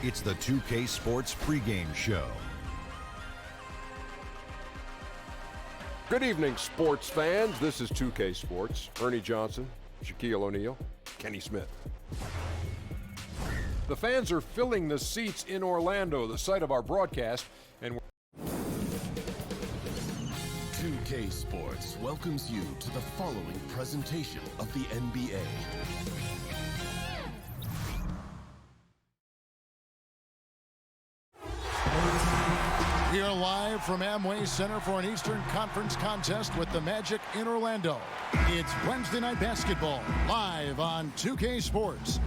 It's the 2K Sports pregame show. Good evening, sports fans. This is 2K Sports. Ernie Johnson, Shaquille O'Neal, Kenny Smith. The fans are filling the seats in Orlando, the site of our broadcast, and 2K Sports welcomes you to the following presentation of the NBA. We are live from Amway Center for an Eastern Conference contest with the Magic in Orlando. It's Wednesday Night Basketball, live on 2K Sports.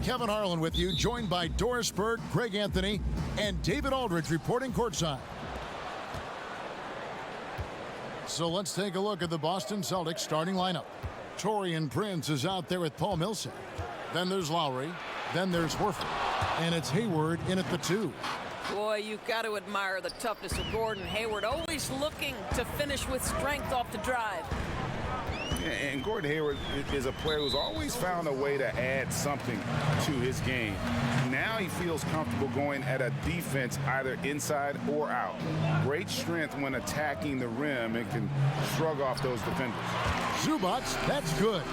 Kevin Harlan with you, joined by Doris Bird, Greg Anthony, and David Aldridge reporting courtside. So let's take a look at the Boston Celtics starting lineup. Taurean Prince is out there with Paul Millsap. Then there's Lowry. Then there's Horford. And it's Hayward in at the 2. Boy, you've got to admire the toughness of Gordon Hayward, always looking to finish with strength off the drive. And Gordon Hayward is a player who's always found a way to add something to his game. Now he feels comfortable going at a defense either inside or out. Great strength when attacking the rim and can shrug off those defenders. Zubac, that's good.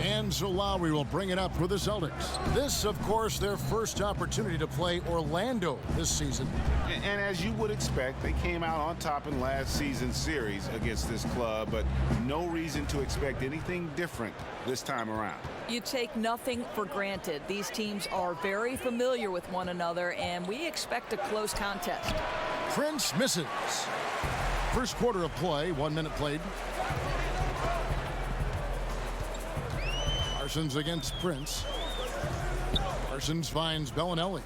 And so Lowry will bring it up for the Celtics. This, of course, their first opportunity to play Orlando this season. And as you would expect, they came out on top in last season's series against this club, but no reason to expect anything different this time around. You take nothing for granted. These teams are very familiar with one another, and we expect a close contest. Prince misses. First quarter of play, 1 minute played. Parsons against Prince. Parsons finds Bellinelli.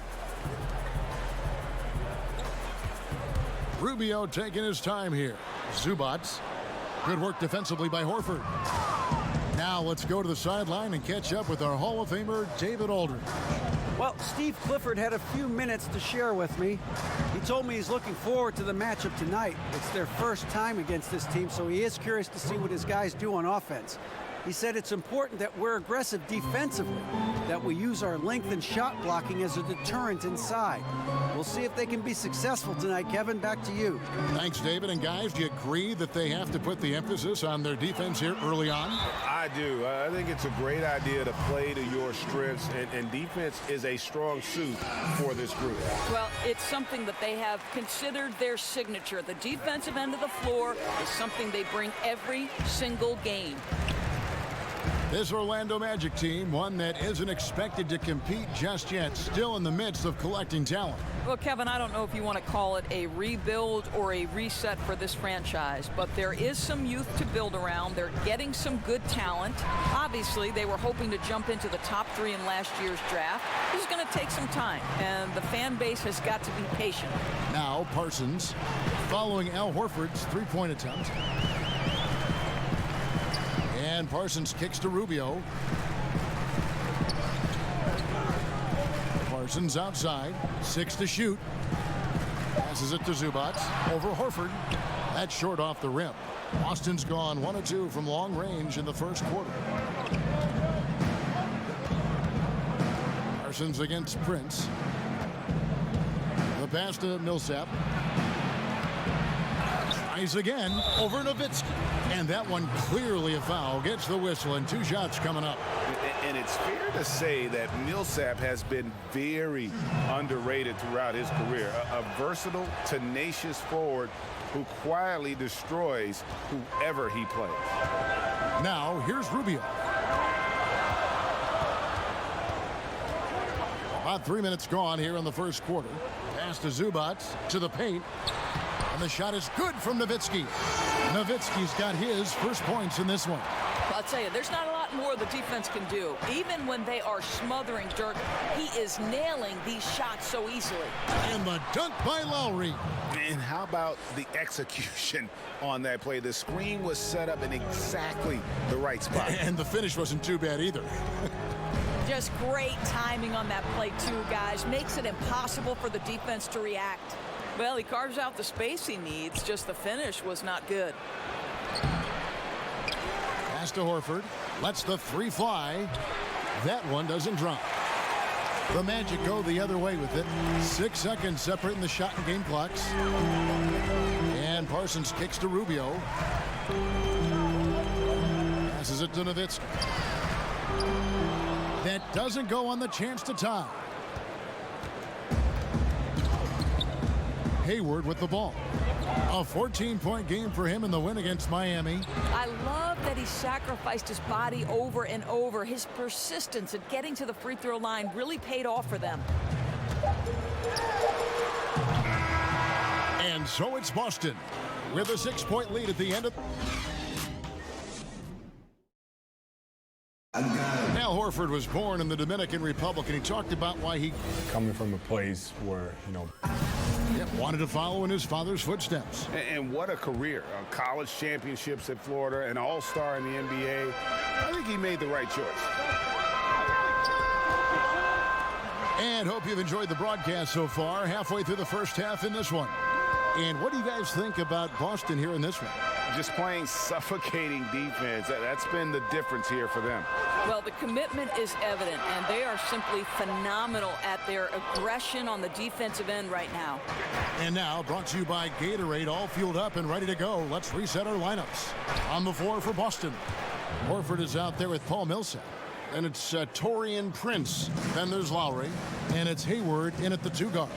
Rubio taking his time here. Zubac. Good work defensively by Horford. Now let's go to the sideline and catch up with our Hall of Famer, David Aldridge. Well, Steve Clifford had a few minutes to share with me. He told me he's looking forward to the matchup tonight. It's their first time against this team, so he is curious to see what his guys do on offense. He said it's important that we're aggressive defensively, that we use our length and shot blocking as a deterrent inside. We'll see if they can be successful tonight. Kevin, back to you. Thanks, David. And guys, do you agree that they have to put the emphasis on their defense here early on? I do. I think it's a great idea to play to your strengths, and defense is a strong suit for this group. Well, it's something that they have considered their signature. The defensive end of the floor is something they bring every single game. This Orlando Magic team, one that isn't expected to compete just yet, still in the midst of collecting talent. Well, Kevin, I don't know if you want to call it a rebuild or a reset for this franchise, but there is some youth to build around. They're getting some good talent. Obviously, they were hoping to jump into the top 3 in last year's draft. This is going to take some time, and the fan base has got to be patient. Now, Parsons, following Al Horford's three-point attempt. And Parsons kicks to Rubio. Parsons outside, 6 to shoot. Passes it to Zubac. Over Horford. That's short off the rim. Boston's gone 1 of 2 from long range in the first quarter. Parsons against Prince. The pass to Millsap. Tries again over Nowitzki. And that one clearly a foul. Gets the whistle, and 2 shots coming up. And it's fair to say that Millsap has been very underrated throughout his career. A versatile, tenacious forward who quietly destroys whoever he plays. Now, here's Rubio. About 3 minutes gone here in the first quarter. Pass to Zubac, to the paint. And the shot is good from Nowitzki. Nowitzki's got his first points in this one. I'll tell you, there's not a lot more the defense can do. Even when they are smothering Dirk, he is nailing these shots so easily. And the dunk by Lowry. And how about the execution on that play? The screen was set up in exactly the right spot. And the finish wasn't too bad either. Just great timing on that play, too, guys. Makes it impossible for the defense to react. Well, he carves out the space he needs, just the finish was not good. Pass to Horford. Lets the three fly. That one doesn't drop. The Magic go the other way with it. 6 seconds separating the shot and game clocks. And Parsons kicks to Rubio. Passes it to Nowitzki. That doesn't go on the chance to tie. Hayward with the ball. A 14-point game for him in the win against Miami. I love that he sacrificed his body over and over. His persistence at getting to the free throw line really paid off for them. And so it's Boston with a 6-point lead at the end of... Al Horford was born in the Dominican Republic, and he talked about why he... Coming from a place where, wanted to follow in his father's footsteps. And what a career. College championships at Florida, an all-star in the NBA. I think he made the right choice. And hope you've enjoyed the broadcast so far. Halfway through the first half in this one. And what do you guys think about Boston here in this one? Just playing suffocating defense. That's been the difference here for them. Well, the commitment is evident, and they are simply phenomenal at their aggression on the defensive end right now. And now, brought to you by Gatorade, all fueled up and ready to go. Let's reset our lineups. On the floor for Boston, Horford is out there with Paul Millsap. And it's Taurean Prince. Then there's Lowry. And it's Hayward in at the 2 guard.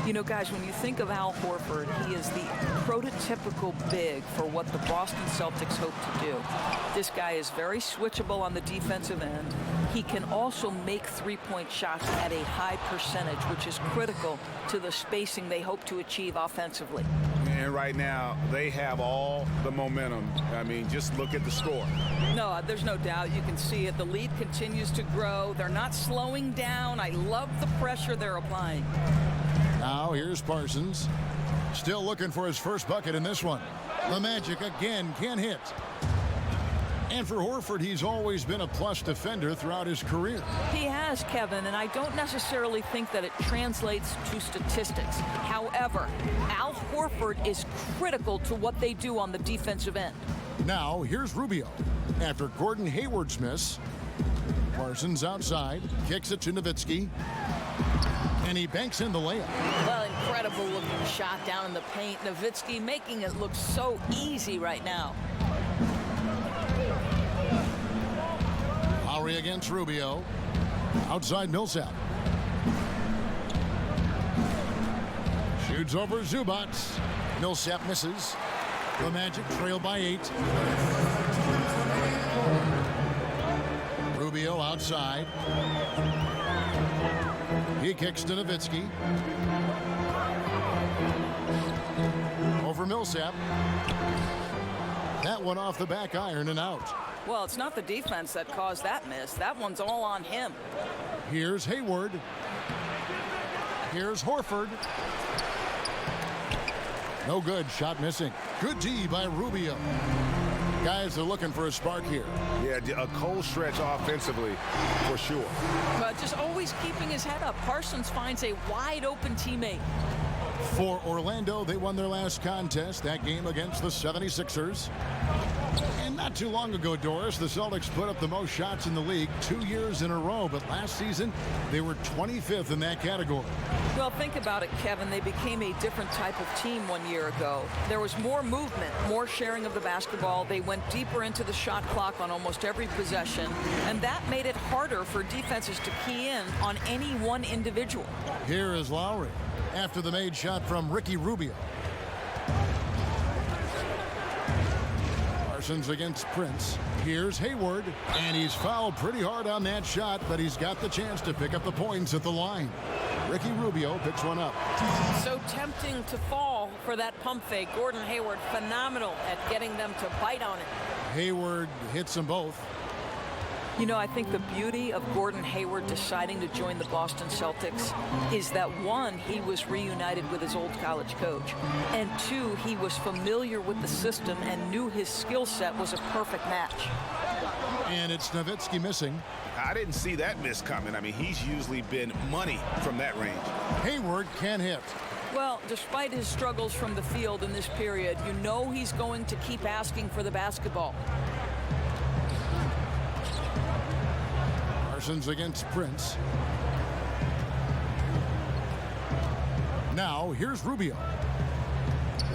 You know, guys, when you think of Al Horford, he is the prototypical big for what the Boston Celtics hope to do. This guy is very switchable on the defensive end. He can also make three-point shots at a high percentage, which is critical to the spacing they hope to achieve offensively. And right now, they have all the momentum. I mean, just look at the score. No, there's no doubt. You can see it. The lead continues to grow. They're not slowing down. I love the pressure they're applying. Now here's Parsons. Still looking for his first bucket in this one. The Magic again can't hit. And for Horford, he's always been a plus defender throughout his career. He has, Kevin, and I don't necessarily think that it translates to statistics. However, Al Horford is critical to what they do on the defensive end. Now here's Rubio. After Gordon Hayward's miss, Parsons outside, kicks it to Nowitzki. And he banks in the layup. Well, incredible looking shot down in the paint. Nowitzki making it look so easy right now. Lowry against Rubio. Outside Millsap. Shoots over Zubac. Millsap misses. The Magic trail by 8. Rubio outside. He kicks to Nowitzki. Over Millsap. That one off the back iron and out. Well, it's not the defense that caused that miss. That one's all on him. Here's Hayward. Here's Horford. No good. Shot missing. Good D by Rubio. Guys are looking for a spark here. Yeah, a cold stretch offensively for sure. But just always keeping his head up. Parsons finds a wide open teammate. For Orlando, they won their last contest, that game against the 76ers. And not too long ago, Doris, the Celtics put up the most shots in the league 2 years in a row, but last season they were 25th in that category. Well, think about it, Kevin. They became a different type of team 1 year ago. There was more movement, more sharing of the basketball. They went deeper into the shot clock on almost every possession, and that made it harder for defenses to key in on any one individual. Here is Lowry after the made shot from Ricky Rubio. Parsons against Prince. Here's Hayward, and he's fouled pretty hard on that shot, but he's got the chance to pick up the points at the line. Ricky Rubio picks one up. So tempting to fall for that pump fake. Gordon Hayward phenomenal at getting them to bite on it. Hayward hits them both. You know, I think the beauty of Gordon Hayward deciding to join the Boston Celtics is that, one, he was reunited with his old college coach, and two, he was familiar with the system and knew his skill set was a perfect match. And it's Nowitzki missing. I didn't see that miss coming. I mean, he's usually been money from that range. Hayward can't hit. Well, despite his struggles from the field in this period, you know he's going to keep asking for the basketball. Parsons against Prince. Now, here's Rubio.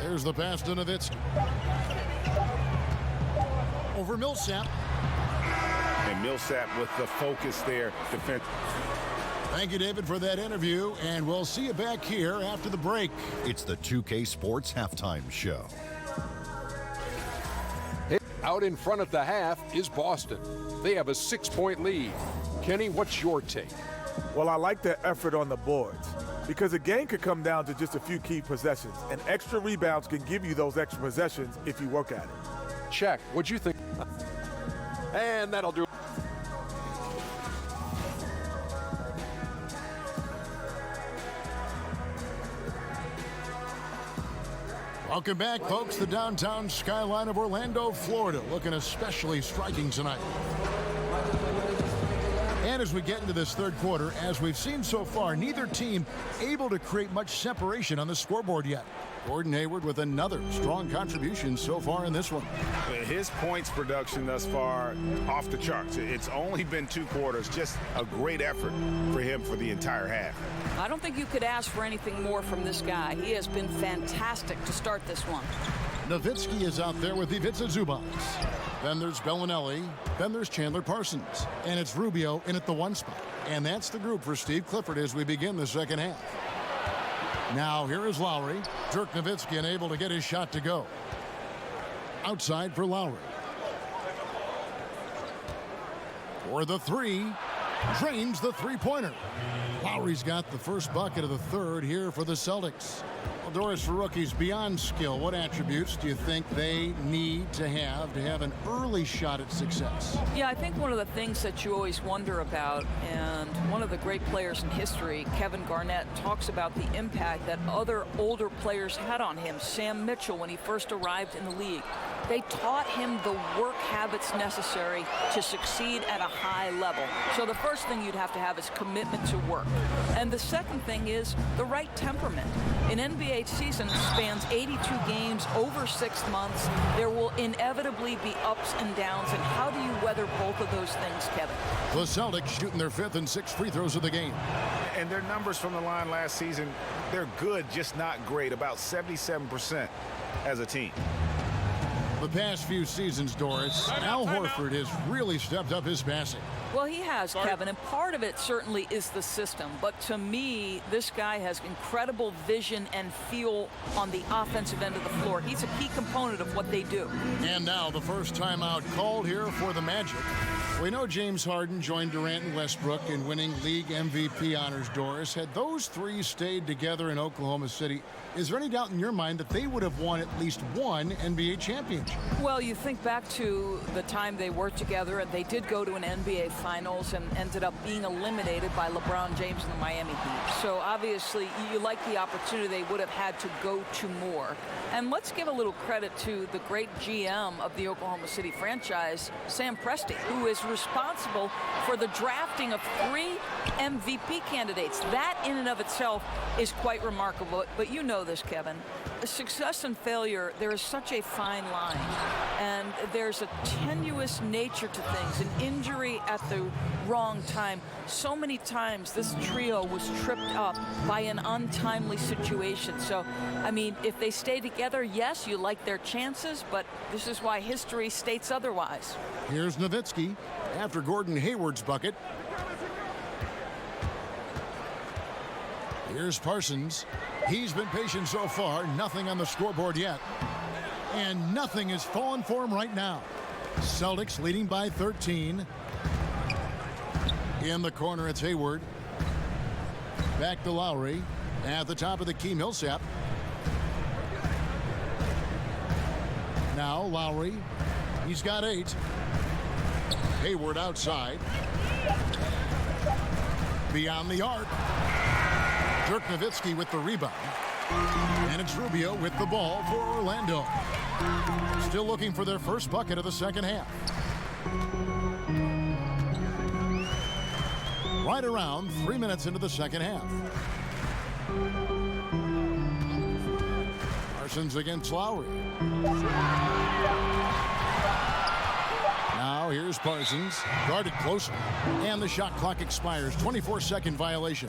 There's the pass to Nowitzki. Over Millsap. And Millsap with the focus there. Defense. Thank you, David, for that interview, and we'll see you back here after the break. It's the 2K Sports Halftime Show. Out in front at the half is Boston. They have a 6-point lead. Kenny, what's your take? Well, I like the effort on the boards because a game could come down to just a few key possessions, and extra rebounds can give you those extra possessions if you work at it. Check. What'd you think? And that'll do it. Welcome back, folks. The downtown skyline of Orlando, Florida, looking especially striking tonight. And as we get into this third quarter, as we've seen so far, neither team able to create much separation on the scoreboard yet. Gordon Hayward with another strong contribution so far in this one. His points production thus far off the charts. It's only been 2 quarters. Just a great effort for him for the entire half. I don't think you could ask for anything more from this guy. He has been fantastic to start this one. Nowitzki is out there with Ivica Zubac. Then there's Bellinelli. Then there's Chandler Parsons. And it's Rubio in at the 1 spot. And that's the group for Steve Clifford as we begin the second half. Now here is Lowry. Dirk Nowitzki unable to get his shot to go. Outside for Lowry. For the 3. Drains the 3-pointer. Lowry's got the first bucket of the third here for the Celtics. Well, Doris, for rookies, beyond skill, what attributes do you think they need to have an early shot at success? Yeah, I think one of the things that you always wonder about, and one of the great players in history, Kevin Garnett, talks about the impact that other older players had on him. Sam Mitchell, when he first arrived in the league, they taught him the work habits necessary to succeed at a high level. So the first thing you'd have to have is commitment to work. And the second thing is the right temperament. An NBA season spans 82 games over 6 months. There will inevitably be ups and downs. And how do you weather both of those things, Kevin? The Celtics shooting their 5th and 6th free throws of the game. And their numbers from the line last season, they're good, just not great. About 77% as a team. The past few seasons, Doris, Al Horford has really stepped up his passing. Well, he has, Kevin, and part of it certainly is the system. But to me, this guy has incredible vision and feel on the offensive end of the floor. He's a key component of what they do. And now the first timeout called here for the Magic. We know James Harden joined Durant and Westbrook in winning league MVP honors, Doris. Had those 3 stayed together in Oklahoma City, is there any doubt in your mind that they would have won at least one NBA championship? Well, you think back to the time they worked together, and they did go to an NBA Finals and ended up being eliminated by LeBron James and the Miami Heat. So obviously, you like the opportunity they would have had to go to more. And let's give a little credit to the great GM of the Oklahoma City franchise, Sam Presti, who is responsible for the drafting of 3 MVP candidates. That in and of itself is quite remarkable. But you know this, Kevin. Success and failure, there is such a fine line, and there's a tenuous nature to things. An injury at the wrong time. So many times this trio was tripped up by an untimely situation. So, I mean, if they stay together, yes, you like their chances, but this is why history states otherwise. Here's Nowitzki after Gordon Hayward's bucket. Here's Parsons. He's been patient so far. Nothing on the scoreboard yet. And nothing is falling for him right now. Celtics leading by 13. In the corner, it's Hayward. Back to Lowry. At the top of the key, Millsap. Now Lowry. He's got 8. Hayward outside. Beyond the arc. Dirk Nowitzki with the rebound. And it's Rubio with the ball for Orlando. Still looking for their first bucket of the second half. Right around 3 minutes into the second half. Parsons against Lowry. Now here's Here's Parsons, guarded closer, and the shot clock expires. 24-second violation.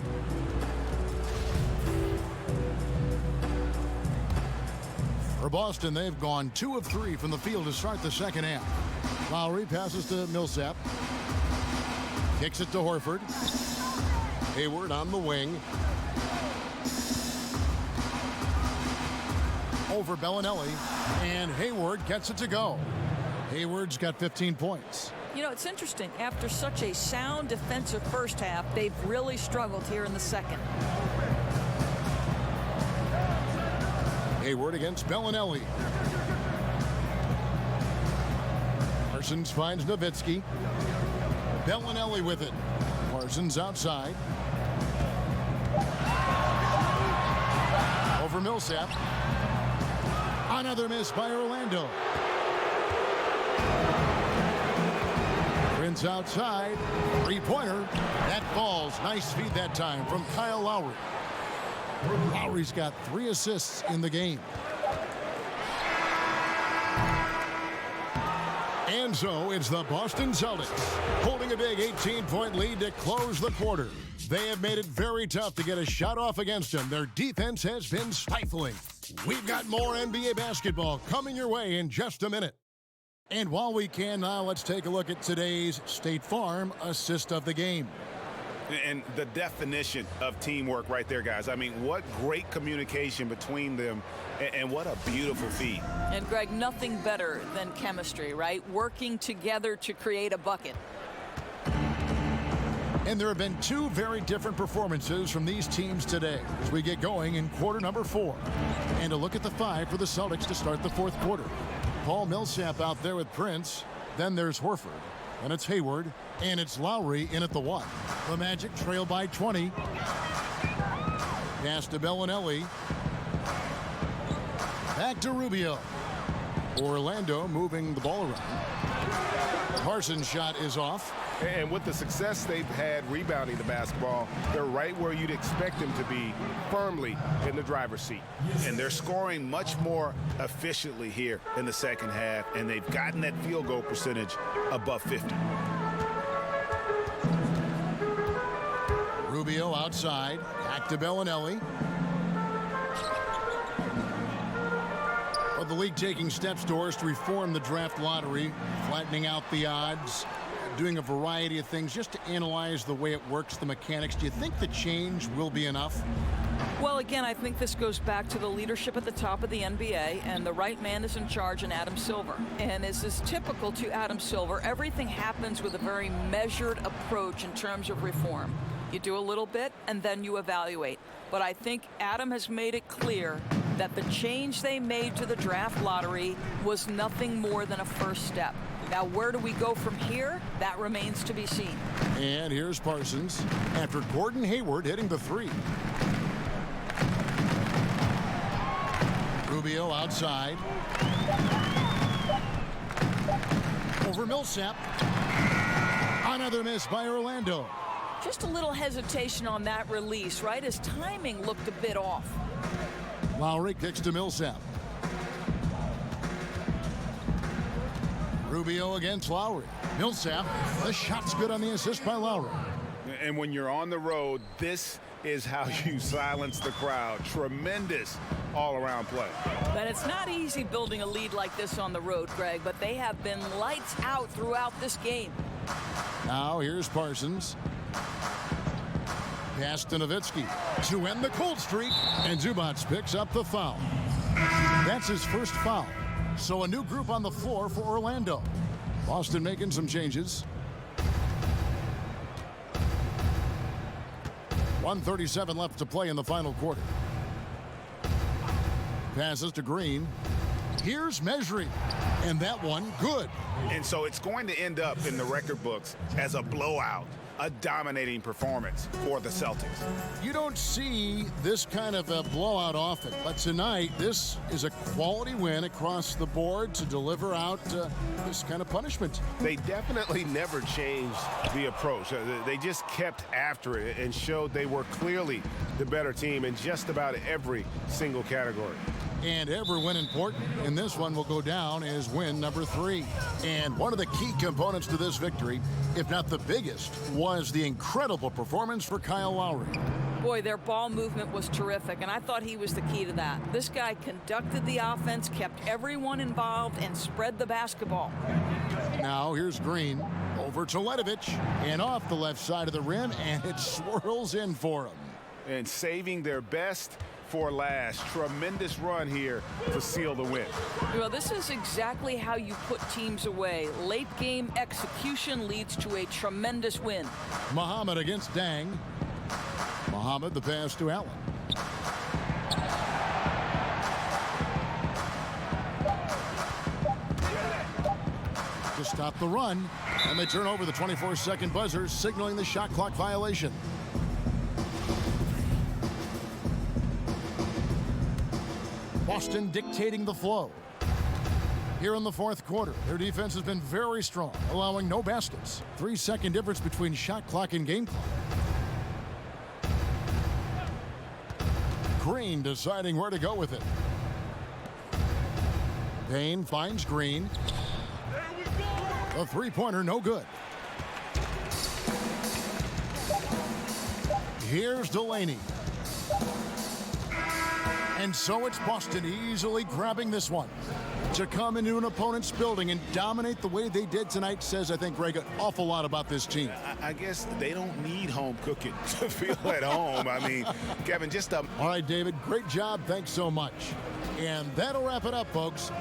For Boston, they've gone 2 of 3 from the field to start the second half. Lowry passes to Millsap. Kicks it to Horford. Hayward on the wing. Over Bellinelli, and Hayward gets it to go. Hayward's got 15 points. You know, it's interesting. After such a sound defensive first half, they've really struggled here in the second. Hayward against Bellinelli. Parsons finds Nowitzki. Bellinelli with it. Parsons outside. Over Millsap. Another miss by Orlando. Prince outside. Three-pointer. That falls. Nice feed that time from Kyle Lowry. Lowry's got 3 assists in the game. And so it's the Boston Celtics holding a big 18-point lead to close the quarter. They have made it very tough to get a shot off against them. Their defense has been stifling. We've got more NBA basketball coming your way in just a minute. And while we can now, let's take a look at today's State Farm assist of the game. And the definition of teamwork right there, guys. I mean, what great communication between them, and what a beautiful feed. And, Greg, nothing better than chemistry, right? Working together to create a bucket. And there have been 2 very different performances from these teams today as we get going in quarter number 4. And a look at the 5 for the Celtics to start the 4th quarter. Paul Millsap out there with Prince. Then there's Horford. And it's Hayward. And it's Lowry in at the 1. The Magic trail by 20. Pass to Bellinelli. Back to Rubio. Orlando moving the ball around. Parsons' shot is off. And with the success they've had rebounding the basketball, they're right where you'd expect them to be, firmly in the driver's seat. And they're scoring much more efficiently here in the second half, and they've gotten that field goal percentage above 50. Rubio outside, back to Bellinelli. Well, the league taking steps towards to reform the draft lottery, flattening out the odds, doing a variety of things just to analyze the way it works, the mechanics. Do you think the change will be enough? Well, again, I think this goes back to the leadership at the top of the NBA, and the right man is in charge in Adam Silver. And as is typical to Adam Silver, everything happens with a very measured approach in terms of reform. You do a little bit, and then you evaluate. But I think Adam has made it clear that the change they made to the draft lottery was nothing more than a first step. Now, where do we go from here? That remains to be seen. And here's Parsons after Gordon Hayward hitting the 3. Rubio outside. Over Millsap. Another miss by Orlando. Just a little hesitation on that release, right? His timing looked a bit off. Lowry kicks to Millsap. Rubio against Lowry. Millsap, the shot's good on the assist by Lowry. And when you're on the road, this is how you silence the crowd. Tremendous all-around play. But it's not easy building a lead like this on the road, Greg, but they have been lights out throughout this game. Now here's Parsons. Pass to Nowitzki to end the cold streak, and Zubac picks up the foul. That's his first foul. So a new group on the floor for Orlando. Boston making some changes. 1:37 left to play in the final quarter. Passes to Green. Here's measuring. And that one, good. And so it's going to end up in the record books as a blowout, a dominating performance for the Celtics. You don't see this kind of a blowout often, but tonight this is a quality win across the board to deliver out this kind of punishment. They definitely never changed the approach. They just kept after it and showed they were clearly the better team in just about every single category. And every win important, and this one will go down as win number 3. And one of the key components to this victory, if not the biggest, was the incredible performance for Kyle Lowry. Boy, their ball movement was terrific, and I thought he was the key to that. This guy conducted the offense, kept everyone involved, and spread the basketball. Now here's Green over to Ledovich and off the left side of the rim, and it swirls in for him. And saving their best for last. Tremendous run here to seal the win. Well, this is exactly how you put teams away. Late game execution leads to a tremendous win. Muhammad against Dang. Muhammad, the pass to Allen. To stop the run, and they turn over the 24-second buzzer, signaling the shot clock violation. Boston dictating the flow. Here in the fourth quarter, their defense has been very strong, allowing no baskets. 3-second difference between shot clock and game clock. Green deciding where to go with it. Payne finds Green. A three-pointer, no good. Here's Delaney. And so it's Boston easily grabbing this one. To come into an opponent's building and dominate the way they did tonight says, I think, Greg, an awful lot about this team. I guess they don't need home cooking to feel at home. I mean, Kevin, just a... All right, David, great job. Thanks so much. And that'll wrap it up, folks.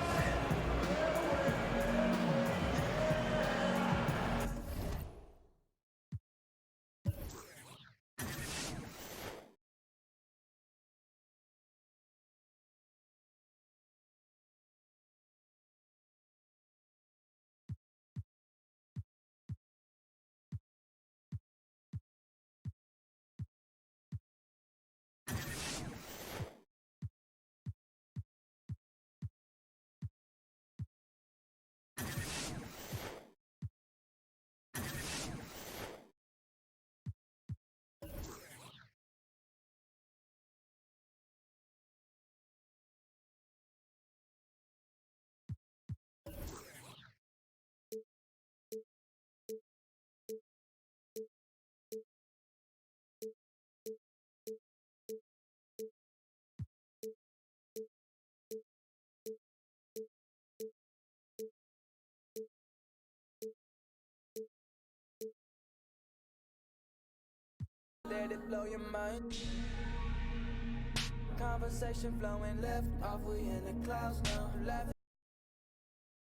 Let it blow your mind. Conversation flowing left off, we in the clouds now.